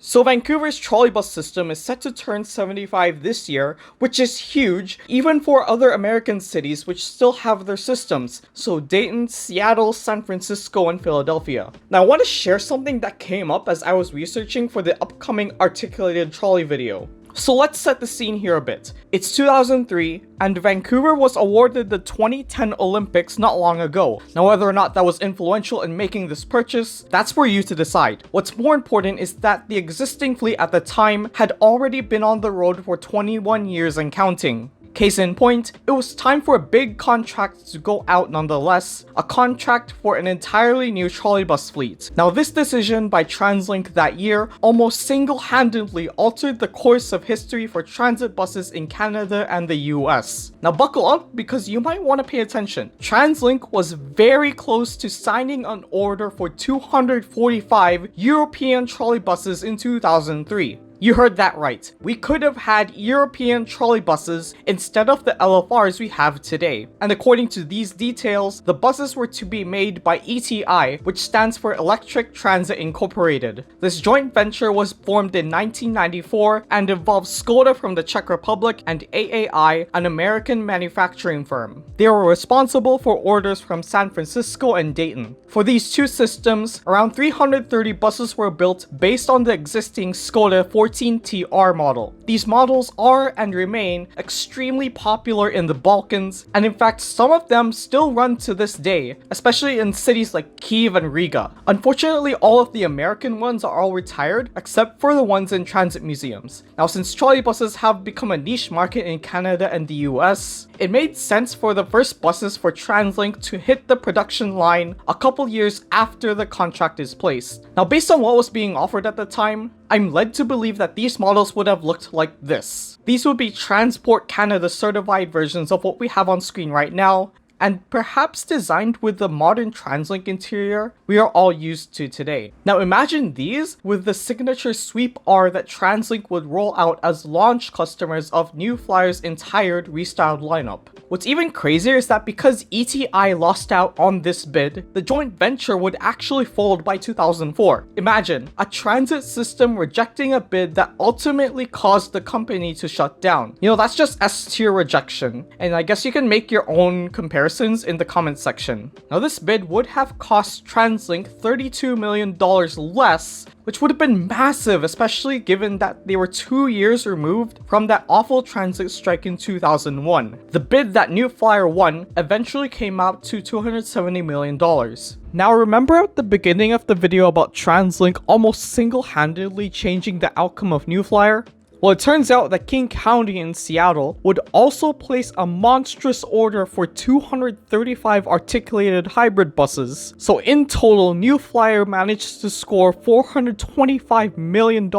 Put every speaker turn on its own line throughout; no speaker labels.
So Vancouver's TrolleyBus system is set to turn 75 this year, which is huge, even for other American cities which still have their systems, so Dayton, Seattle, San Francisco, and Philadelphia. Now I want to share something that came up as I was researching for the upcoming articulated trolley video. So let's set the scene here a bit. It's 2003, and Vancouver was awarded the 2010 Olympics not long ago. Now whether or not that was influential in making this purchase, that's for you to decide. What's more important is that the existing fleet at the time had already been on the road for 21 years and counting. Case in point, it was time for a big contract to go out nonetheless, a contract for an entirely new trolleybus fleet. Now this decision by TransLink that year almost single-handedly altered the course of history for transit buses in Canada and the US. Now buckle up because you might want to pay attention. TransLink was very close to signing an order for 245 European trolleybuses in 2003. You heard that right. We could have had European trolleybuses instead of the LFRs we have today. And according to these details, the buses were to be made by ETI, which stands for Electric Transit Incorporated. This joint venture was formed in 1994 and involves Skoda from the Czech Republic and AAI, an American manufacturing firm. They were responsible for orders from San Francisco and Dayton. For these two systems, around 330 buses were built based on the existing Skoda 14TR model. These models are and remain extremely popular in the Balkans, and in fact some of them still run to this day, especially in cities like Kyiv and Riga. Unfortunately, all of the American ones are all retired except for the ones in transit museums. Now since trolleybuses have become a niche market in Canada and the US, it made sense for the first buses for TransLink to hit the production line a couple years after the contract is placed. Now based on what was being offered at the time, I'm led to believe that these models would have looked like this. These would be Transport Canada certified versions of what we have on screen right now, and perhaps designed with the modern TransLink interior we are all used to today. Now imagine these with the signature sweep R that TransLink would roll out as launch customers of New Flyer's entire Restyled lineup. What's even crazier is that because ETI lost out on this bid, the joint venture would actually fold by 2004. Imagine, a transit system rejecting a bid that ultimately caused the company to shut down. You know, that's just S-tier rejection, and I guess you can make your own comparisons in the comment section. Now this bid would have cost TransLink $32 million less, which would have been massive, especially given that they were 2 years removed from that awful transit strike in 2001. The bid that New Flyer won eventually came out to $270 million. Now remember at the beginning of the video about TransLink almost single-handedly changing the outcome of New Flyer? Well, it turns out that King County in Seattle would also place a monstrous order for 235 articulated hybrid buses. So in total, New Flyer managed to score $425 million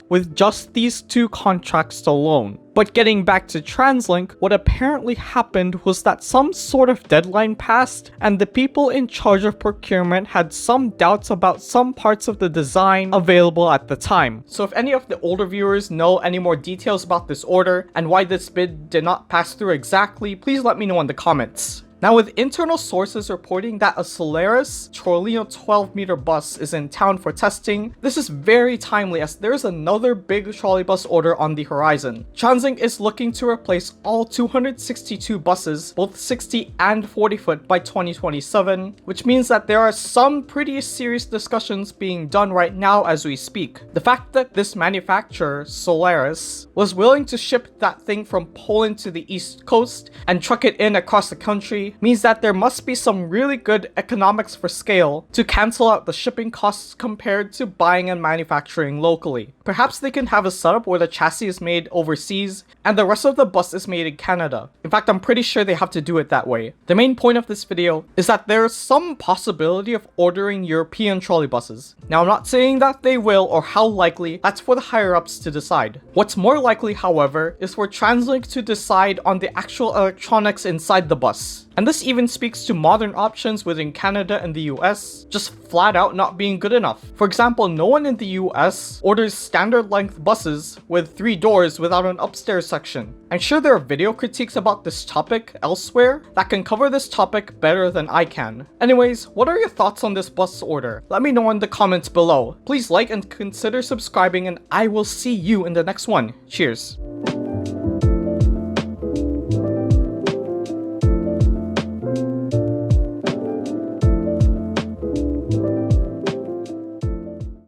with just these two contracts alone. But getting back to TransLink, what apparently happened was that some sort of deadline passed, and the people in charge of procurement had some doubts about some parts of the design available at the time. So if any of the older viewers know any more details about this order and why this bid did not pass through exactly, please let me know in the comments. Now with internal sources reporting that a Solaris Trolino 12-meter bus is in town for testing, this is very timely as there is another big trolleybus order on the horizon. TransLink is looking to replace all 262 buses, both 60 and 40 foot by 2027, which means that there are some pretty serious discussions being done right now as we speak. The fact that this manufacturer, Solaris, was willing to ship that thing from Poland to the East Coast and truck it in across the country means that there must be some really good economics for scale to cancel out the shipping costs compared to buying and manufacturing locally. Perhaps they can have a setup where the chassis is made overseas and the rest of the bus is made in Canada. In fact, I'm pretty sure they have to do it that way. The main point of this video is that there is some possibility of ordering European trolleybuses. Now, I'm not saying that they will or how likely, that's for the higher-ups to decide. What's more likely, however, is for TransLink to decide on the actual electronics inside the bus. And And this even speaks to modern options within Canada and the US just flat out not being good enough. For example, no one in the US orders standard length buses with 3 doors without an upstairs section. I'm sure there are video critiques about this topic elsewhere that can cover this topic better than I can. Anyways, what are your thoughts on this bus order? Let me know in the comments below. Please like and consider subscribing, and I will see you in the next one. Cheers.